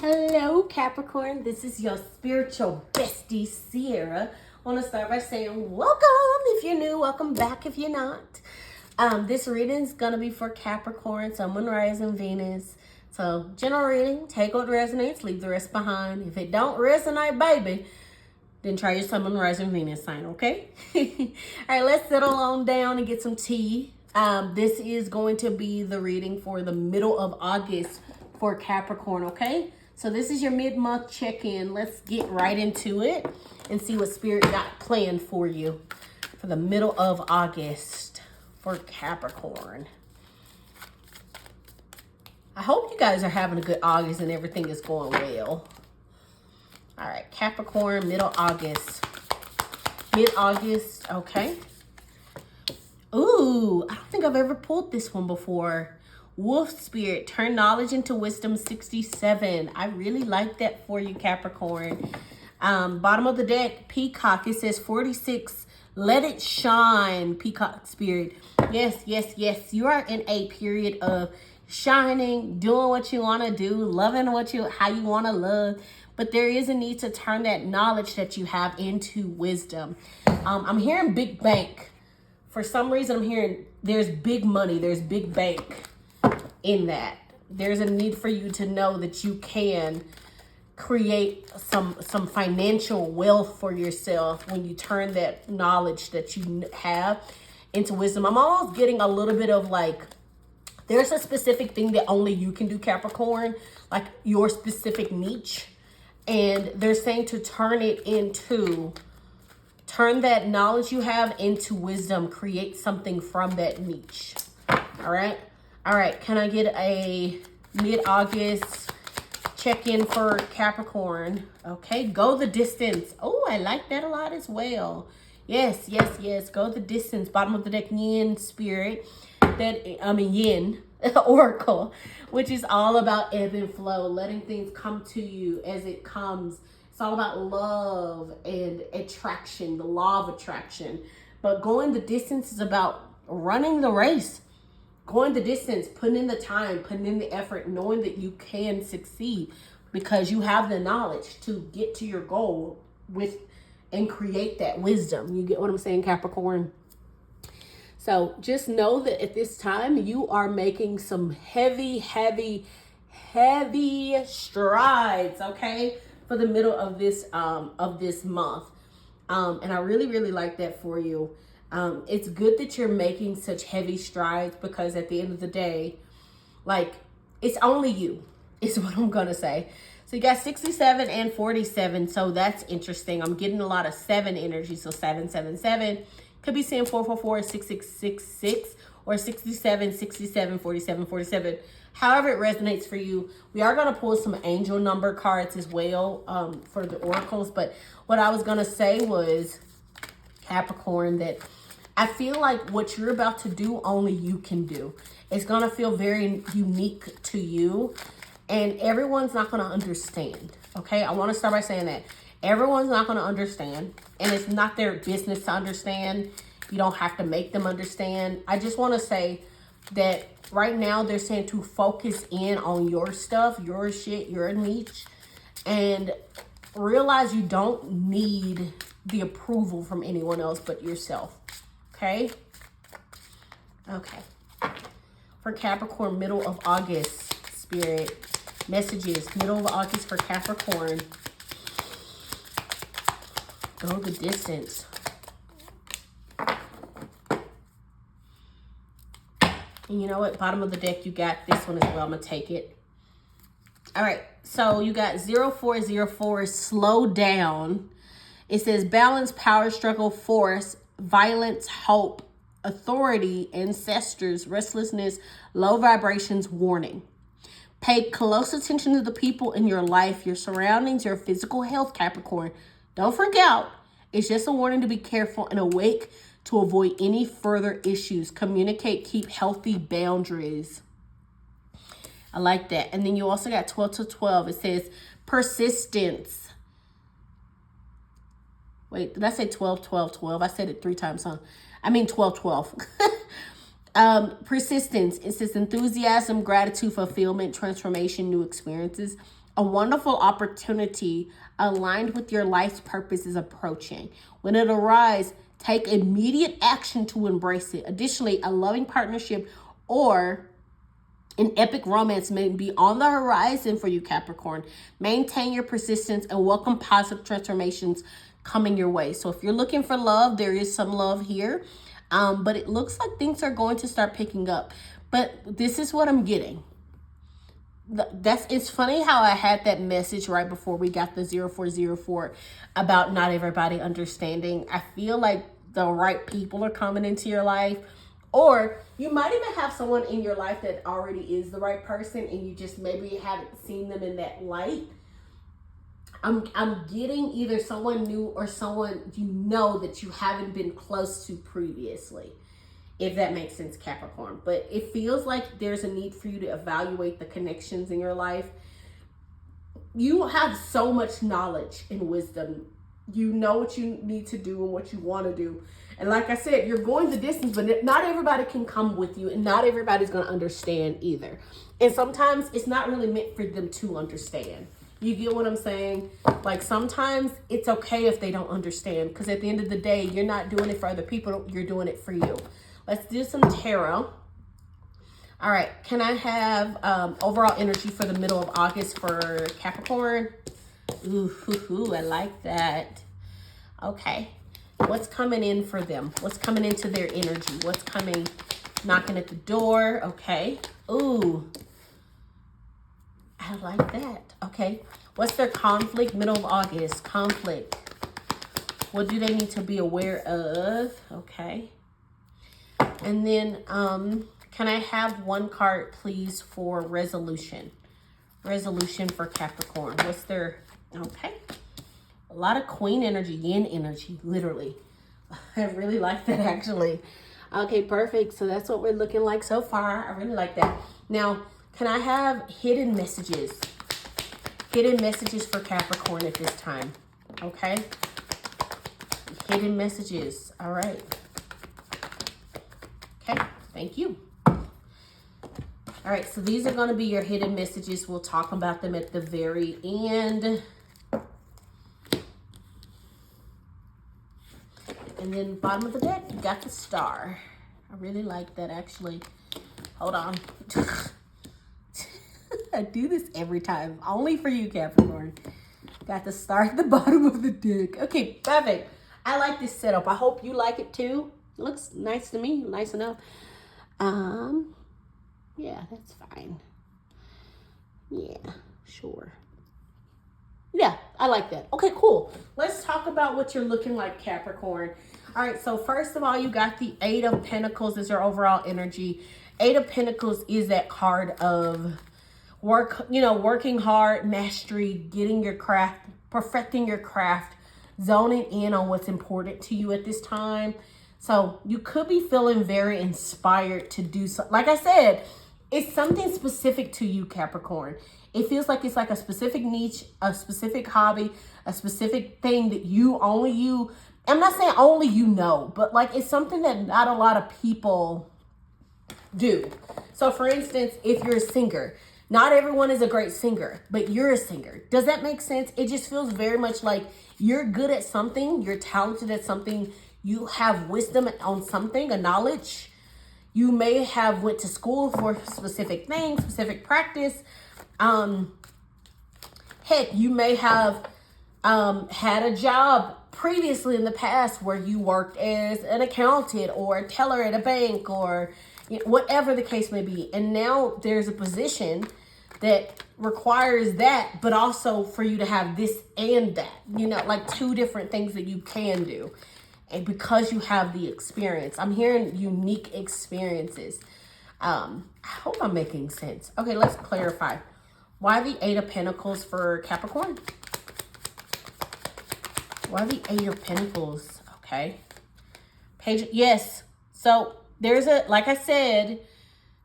Hello, Capricorn. This is your spiritual bestie, Ciara. I want to start by saying welcome if you're new, welcome back if you're not. This reading is going to be for Capricorn, Sun, Moon, Rising, Venus. So, general reading, take what resonates, leave the rest behind. If it don't resonate, baby, then try your Sun, Moon, Rising, Venus sign, okay? All right, let's settle on down and get some tea. This is going to be the reading for the middle of August for Capricorn, okay? So this is your mid-month check-in. Let's get right into it and see what Spirit got planned for you for the middle of August for Capricorn. I hope you guys are having a good August and everything is going well. All right, Capricorn, middle August. Mid-August, okay. Ooh, I don't think I've ever pulled this one before. Wolf Spirit, turn knowledge into wisdom, 67. I really like that for you, Capricorn. Bottom of the deck, Peacock. It says 46. Let it shine, Peacock Spirit. Yes, yes, yes. You are in a period of shining, doing what you want to do, loving how you want to love. But there is a need to turn that knowledge that you have into wisdom. I'm hearing big bank. For some reason, I'm hearing there's big money, there's big bank in that. There's a need for you to know that you can create some financial wealth for yourself when you turn that knowledge that you have into wisdom. I'm almost getting a little bit of like, there's a specific thing that only you can do, Capricorn, like your specific niche. And they're saying to turn that knowledge you have into wisdom, create something from that niche. All right. All right. Can I get a mid-August check-in for Capricorn? Okay. Go the distance. Oh, I like that a lot as well. Yes, yes, yes. Go the distance. Bottom of the deck, Yin Spirit. Yin Oracle, which is all about ebb and flow, letting things come to you as it comes. It's all about love and attraction, the law of attraction. But going the distance is about running the race. Going the distance, putting in the time, putting in the effort, knowing that you can succeed because you have the knowledge to get to your goal with and create that wisdom. You get what I'm saying, Capricorn? So just know that at this time you are making some heavy, heavy, heavy strides, okay, for the middle of this month. And I really, really like that for you. It's good that you're making such heavy strides because at the end of the day, like, it's only you, is what I'm going to say. So you got 67 and 47. So that's interesting. I'm getting a lot of 7 energy. So 777 could be saying 444, 6666, or 67, 67, 47, 47. However it resonates for you. We are going to pull some angel number cards as well for the oracles. But what I was going to say was, Capricorn, that I feel like what you're about to do, only you can do. It's going to feel very unique to you. And everyone's not going to understand. Okay? I want to start by saying that. Everyone's not going to understand. And it's not their business to understand. You don't have to make them understand. I just want to say that right now they're saying to focus in on your stuff, your shit, your niche. And realize you don't need the approval from anyone else but yourself. Okay? Okay. For Capricorn, middle of August, Spirit. Messages, middle of August for Capricorn. Go the distance. And you know what? Bottom of the deck, you got this one as well. I'm going to take it. All right. So you got 0404, slow down. It says balance, power, struggle, force, violence, hope, authority, ancestors, restlessness, low vibrations, warning. Pay close attention to the people in your life, your surroundings, your physical health, Capricorn. Don't freak out. It's just a warning to be careful and awake to avoid any further issues. Communicate, keep healthy boundaries. I like that. And then you also got 12 to 12. It says persistence. Wait, did I say 12, 12, 12? I said it 3 times, huh? I mean 12, 12. Persistence. It says enthusiasm, gratitude, fulfillment, transformation, new experiences. A wonderful opportunity aligned with your life's purpose is approaching. When it arises, take immediate action to embrace it. Additionally, a loving partnership or an epic romance may be on the horizon for you, Capricorn. Maintain your persistence and welcome positive transformations coming your way. So if you're looking for love, there is some love here. But it looks like things are going to start picking up. But this is what I'm getting. It's funny how I had that message right before we got the 0404 about not everybody understanding. I feel like the right people are coming into your life, or you might even have someone in your life that already is the right person and you just maybe haven't seen them in that light. I'm getting either someone new or someone you know that you haven't been close to previously, if that makes sense, Capricorn. But it feels like there's a need for you to evaluate the connections in your life. You have so much knowledge and wisdom. You know what you need to do and what you want to do. And like I said, you're going the distance, but not everybody can come with you, and not everybody's going to understand either. And sometimes it's not really meant for them to understand. You get what I'm saying? Like sometimes it's okay if they don't understand, because at the end of the day, you're not doing it for other people. You're doing it for you. Let's do some tarot. All right. Can I have overall energy for the middle of August for Capricorn? Ooh, I like that. Okay. What's coming in for them? What's coming into their energy? What's coming, knocking at the door? Okay. Ooh. I like that. Okay. What's their conflict? Middle of August. Conflict. What do they need to be aware of? Okay. And then, can I have one card, please, for resolution? Resolution for Capricorn. What's their... Okay. A lot of queen energy, yin energy, literally. I really like that, actually. Okay, perfect. So that's what we're looking like so far. I really like that. Now, can I have hidden messages? Hidden messages for Capricorn at this time. Okay. Hidden messages. All right. Okay. Thank you. All right. So these are going to be your hidden messages. We'll talk about them at the very end. And then bottom of the deck, you got the star. I really like that, actually. Hold on. I do this every time. Only for you, Capricorn. Got the star at the bottom of the deck. Okay, perfect. I like this setup. I hope you like it too. It looks nice to me. Nice enough. Yeah, that's fine. Yeah, sure. Yeah, I like that. Okay, cool. Let's talk about what you're looking like, Capricorn. All right, so first of all, you got the Eight of Pentacles as your overall energy. Eight of Pentacles is that card of work, working hard, mastery, getting your craft, perfecting your craft, zoning in on what's important to you at this time. So you could be feeling very inspired to do something. Like I said, it's something specific to you, Capricorn. It feels like it's like a specific niche, a specific hobby, a specific thing that I'm not saying only you know, but like it's something that not a lot of people do. So for instance, if you're a singer, not everyone is a great singer, but you're a singer. Does that make sense? It just feels very much like you're good at something, you're talented at something, you have wisdom on something, a knowledge. You may have went to school for specific things, specific practice. Heck, you may have had a job previously in the past where you worked as an accountant or a teller at a bank or whatever the case may be. And now there's a position that requires that, but also for you to have this and that, like two different things that you can do. And because you have the experience, I'm hearing unique experiences. I hope I'm making sense. Okay, let's clarify. Why the Eight of Pentacles for Capricorn? Why the Eight of Pentacles? Okay. Yes. So like I said,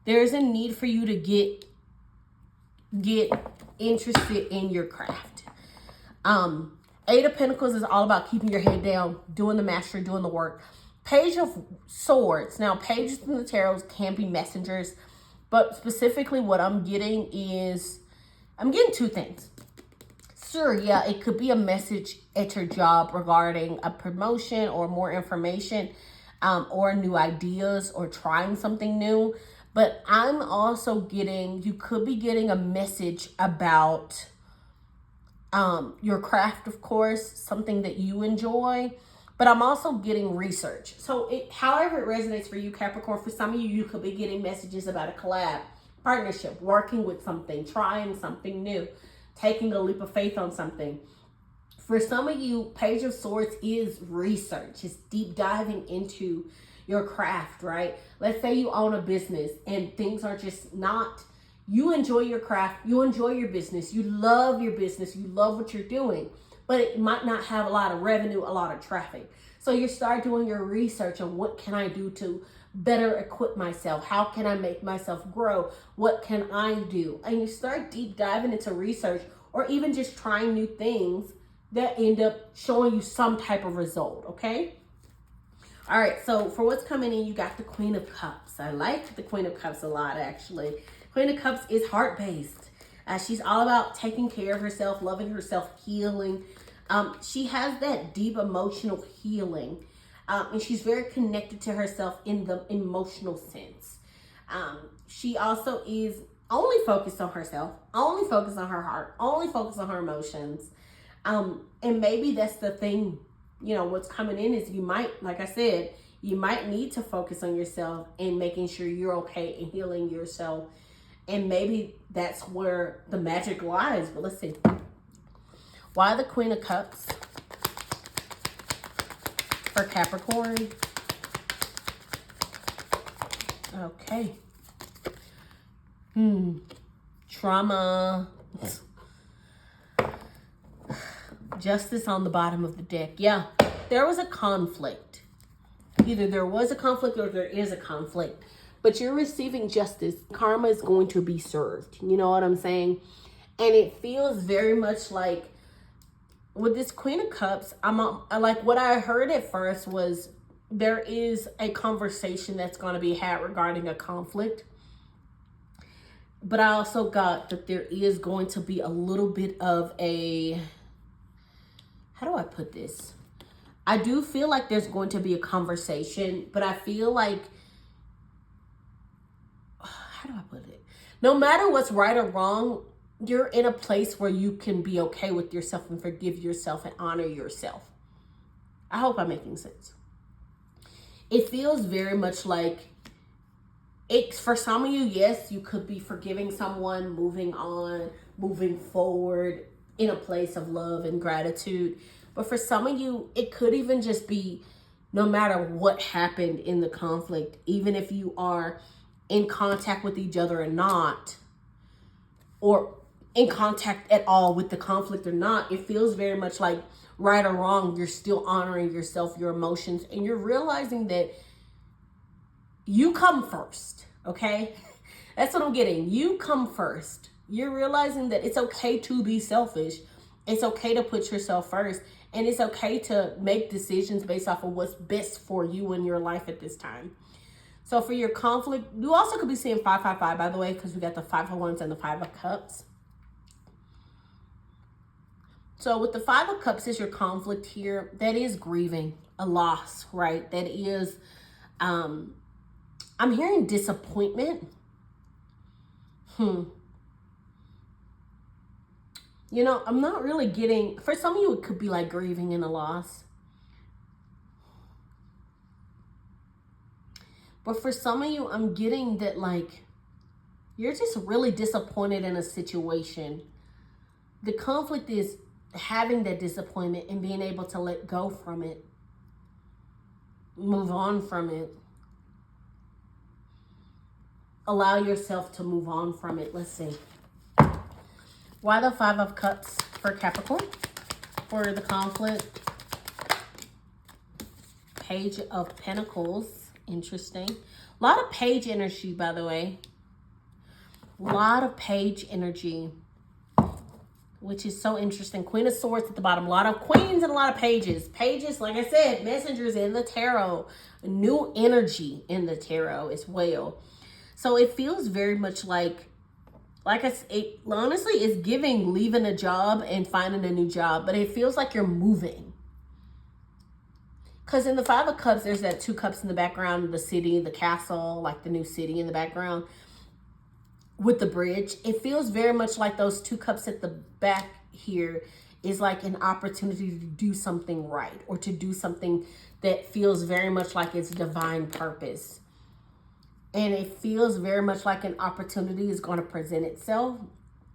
there's a need for you to get interested in your craft. Eight of Pentacles is all about keeping your head down, doing the mastery, doing the work. Page of Swords. Now, pages in the tarot can be messengers, but specifically what I'm getting is, I'm getting two things. Sure, yeah, it could be a message at your job regarding a promotion or more information, or new ideas or trying something new. But I'm also getting, you could be getting a message about your craft, of course, something that you enjoy. But I'm also getting research. So however it resonates for you, Capricorn, for some of you, you could be getting messages about a collab, partnership, working with something, trying something new, taking a leap of faith on something. For some of you, Page of Swords is research. It's deep diving into your craft, right? Let's say you own a business and things are just not, you enjoy your craft, you enjoy your business, you love your business, you love what you're doing, but it might not have a lot of revenue, a lot of traffic. So you start doing your research on what can I do to better equip myself? How can I make myself grow? What can I do? And you start deep diving into research or even just trying new things that end up showing you some type of result, okay? All right, so for what's coming in, you got the Queen of Cups. I like the Queen of Cups a lot, actually. Queen of Cups is heart-based. She's all about taking care of herself, loving herself, healing. She has that deep emotional healing. And she's very connected to herself in the emotional sense. She also is only focused on herself, only focused on her heart, only focused on her emotions. And maybe that's the thing, you know, what's coming in is you might, like I said, you might need to focus on yourself and making sure you're okay and healing yourself. And maybe that's where the magic lies. But let's see. Why the Queen of Cups for Capricorn? Okay. Trauma. Justice on the bottom of the deck. Yeah, there was a conflict. Either there was a conflict or there is a conflict. But you're receiving justice. Karma is going to be served. You know what I'm saying? And it feels very much like with this Queen of Cups, like what I heard at first was there is a conversation that's going to be had regarding a conflict. But I also got that there is going to be a little bit of a, how do I put this? I do feel like there's going to be a conversation, but I feel like, how do I put it? No matter what's right or wrong, you're in a place where you can be okay with yourself and forgive yourself and honor yourself. I hope I'm making sense. It feels very much like it's for some of you, yes, you could be forgiving someone, moving on, moving forward in a place of love and gratitude. But for some of you, it could even just be no matter what happened in the conflict, even if you are in contact with each other or not, or in contact at all with the conflict or not, it feels very much like right or wrong, you're still honoring yourself, your emotions, and you're realizing that you come first, okay? That's what I'm getting. You come first. You're realizing that it's okay to be selfish. It's okay to put yourself first. And it's okay to make decisions based off of what's best for you in your life at this time. So for your conflict, you also could be seeing 555, by the way, because we got the 5 of Wands and the 5 of Cups. So with the 5 of Cups is your conflict here. That is grieving, a loss, right? That is, I'm hearing disappointment. You know, I'm not really getting, for some of you, it could be like grieving and a loss. But for some of you, I'm getting that like, you're just really disappointed in a situation. The conflict is having that disappointment and being able to let go from it. Move on from it. Allow yourself to move on from it. Let's see. Why the 5 of Cups for Capricorn? For the conflict. Page of Pentacles. Interesting. A lot of page energy, by the way. A lot of page energy, which is so interesting. Queen of Swords at the bottom. A lot of queens and a lot of pages. Pages, like I said, messengers in the tarot. New energy in the tarot as well. So it feels very much like like it honestly is giving leaving a job and finding a new job, but it feels like you're moving. Because in the Five of Cups, there's that 2 cups in the background, the city, the castle, like the new city in the background with the bridge. It feels very much like those 2 cups at the back here is like an opportunity to do something right, or to do something that feels very much like it's divine purpose. And it feels very much like an opportunity is going to present itself,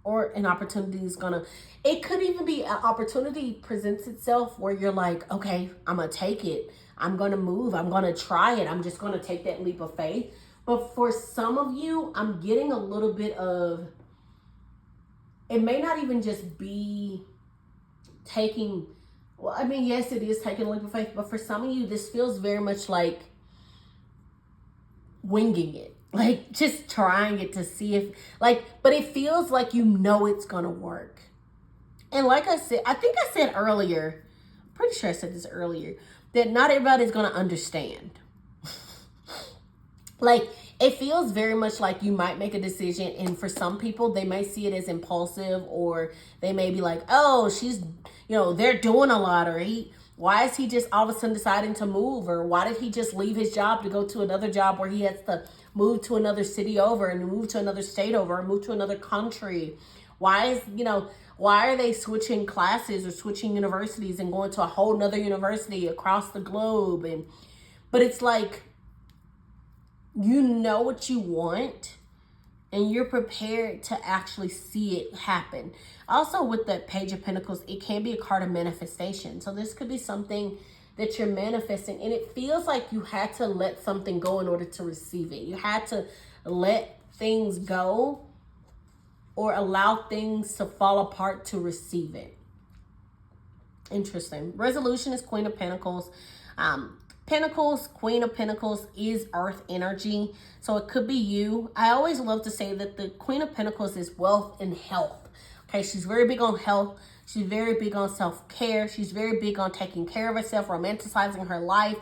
or an opportunity is going to, it could even be an opportunity presents itself where you're like, okay, I'm going to take it. I'm going to move. I'm going to try it. I'm just going to take that leap of faith. But for some of you, I'm getting a little bit of, it may not even just be taking, well, I mean, yes, it is taking a leap of faith, but for some of you, this feels very much like winging it, like just trying it to see if, like, but it feels like you know it's gonna work. And like I said, I think I said earlier, I'm pretty sure I said this earlier, that not everybody's gonna understand. Like, it feels very much like you might make a decision, and for some people, they may see it as impulsive, or they may be like, oh, she's, you know, they're doing a lot, or why is he just all of a sudden deciding to move? Or why did he just leave his job to go to another job where he has to move to another city over, and move to another state over, and move to another country? Why is, you know, why are they switching classes or switching universities and going to a whole nother university across the globe? And, but it's like, you know what you want, and you're prepared to actually see it happen. Also, with the Page of Pentacles, it can be a card of manifestation. So this could be something that you're manifesting, and it feels like you had to let something go in order to receive it. You had to let things go, or allow things to fall apart to receive it. Interesting. Resolution is Queen of Pentacles. Pentacles, Queen of Pentacles is earth energy. So it could be you. I always love to say that the Queen of Pentacles is wealth and health. Okay, she's very big on health. She's very big on self-care. She's very big on taking care of herself, romanticizing her life.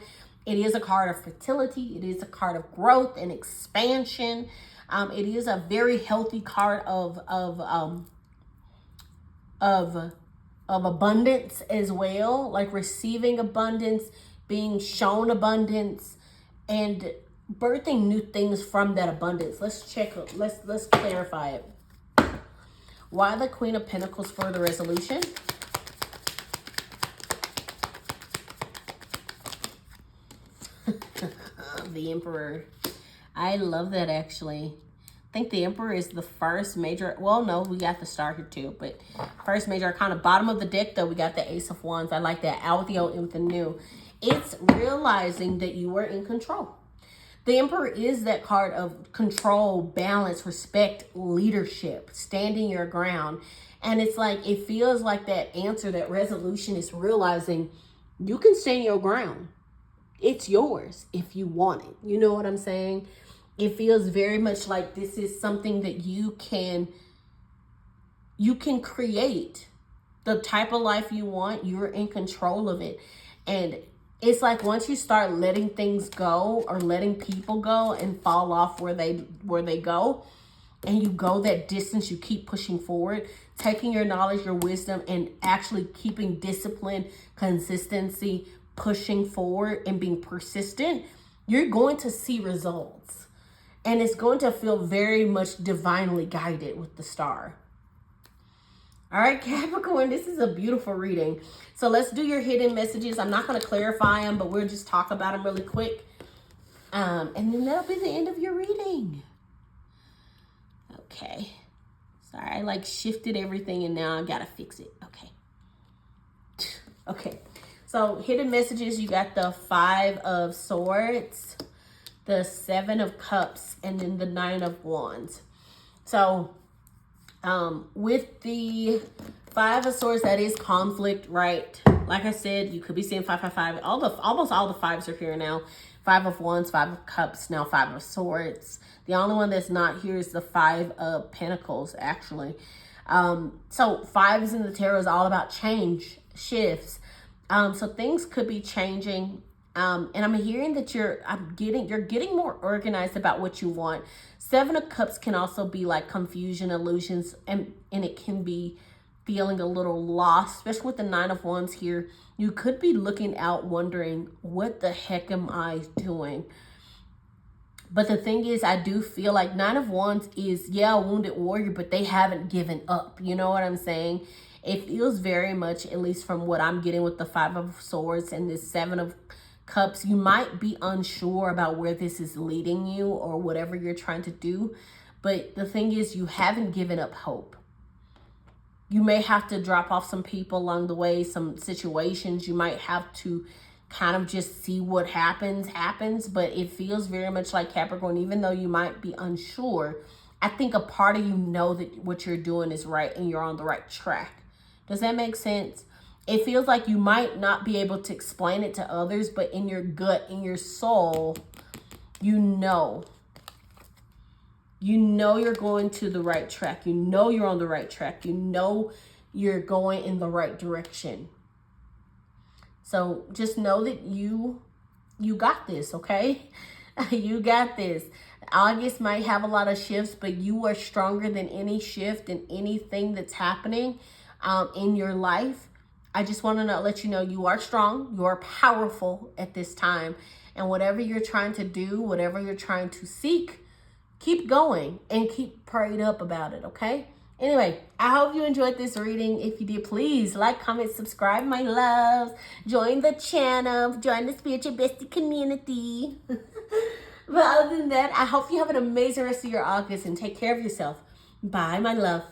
It is a card of fertility. It is a card of growth and expansion. It is a very healthy card of abundance as well, like receiving abundance, being shown abundance, and birthing new things from that abundance. Let's check, let's clarify it. Why the Queen of Pentacles for the resolution? The Emperor. I love that, actually. I think the Emperor is the first major, well, no, we got the Star here too, but first major arcana. Bottom of the deck, though, we got the Ace of Wands. I like that. Out with the old and with the new. It's realizing that you are in control. The Emperor is that card of control, balance, respect, leadership, standing your ground. And it's like, it feels like that answer, that resolution is realizing you can stand your ground. It's yours if you want it. You know what I'm saying? It feels very much like this is something that you can create the type of life you want. You're in control of it. And it's like once you start letting things go, or letting people go and fall off where they go, and you go that distance, you keep pushing forward, taking your knowledge, your wisdom, and actually keeping discipline, consistency, pushing forward, and being persistent, you're going to see results. And it's going to feel very much divinely guided with the Star. All right, Capricorn, this is a beautiful reading. So let's do your hidden messages. I'm not going to clarify them, but we'll just talk about them really quick. And then that'll be the end of your reading. Okay. Sorry, I like shifted everything and now I got to fix it. Okay. Okay. So hidden messages, you got the 5 of Swords, the 7 of Cups, and then the 9 of Wands. So with the 5 of Swords, that is conflict, right? Like I said, you could be seeing 555. Almost all the 5s are here now. 5 of Wands, 5 of Cups, now 5 of Swords. The only one that's not here is the 5 of Pentacles, actually. So 5s in the tarot is all about change, shifts. So things could be changing And I'm hearing that you're getting more organized about what you want. Seven of Cups can also be like confusion, illusions, and it can be feeling a little lost, especially with the Nine of Wands here. You could be looking out wondering, what the heck am I doing? But the thing is, I do feel like Nine of Wands is, yeah, a wounded warrior, but they haven't given up. You know what I'm saying? It feels very much, at least from what I'm getting with the Five of Swords and this Seven of Cups, you might be unsure about where this is leading you or whatever you're trying to do. But the thing is, you haven't given up hope. You may have to drop off some people along the way, some situations. You might have to kind of just see what happens. But it feels very much like, Capricorn, even though you might be unsure, I think a part of you know that what you're doing is right and you're on the right track. Does that make sense? It feels like you might not be able to explain it to others, but in your gut, in your soul, you know you're going to the right track. You know you're on the right track. You know you're going in the right direction. So just know that you got this, okay? You got this. August might have a lot of shifts, but you are stronger than any shift and anything that's happening in your life. I just want to let you know you are strong. You are powerful at this time. And whatever you're trying to do, whatever you're trying to seek, keep going and keep prayed up about it, okay? Anyway, I hope you enjoyed this reading. If you did, please like, comment, subscribe, my loves. Join the channel. Join the Spiritual Bestie community. But other than that, I hope you have an amazing rest of your August and take care of yourself. Bye, my love.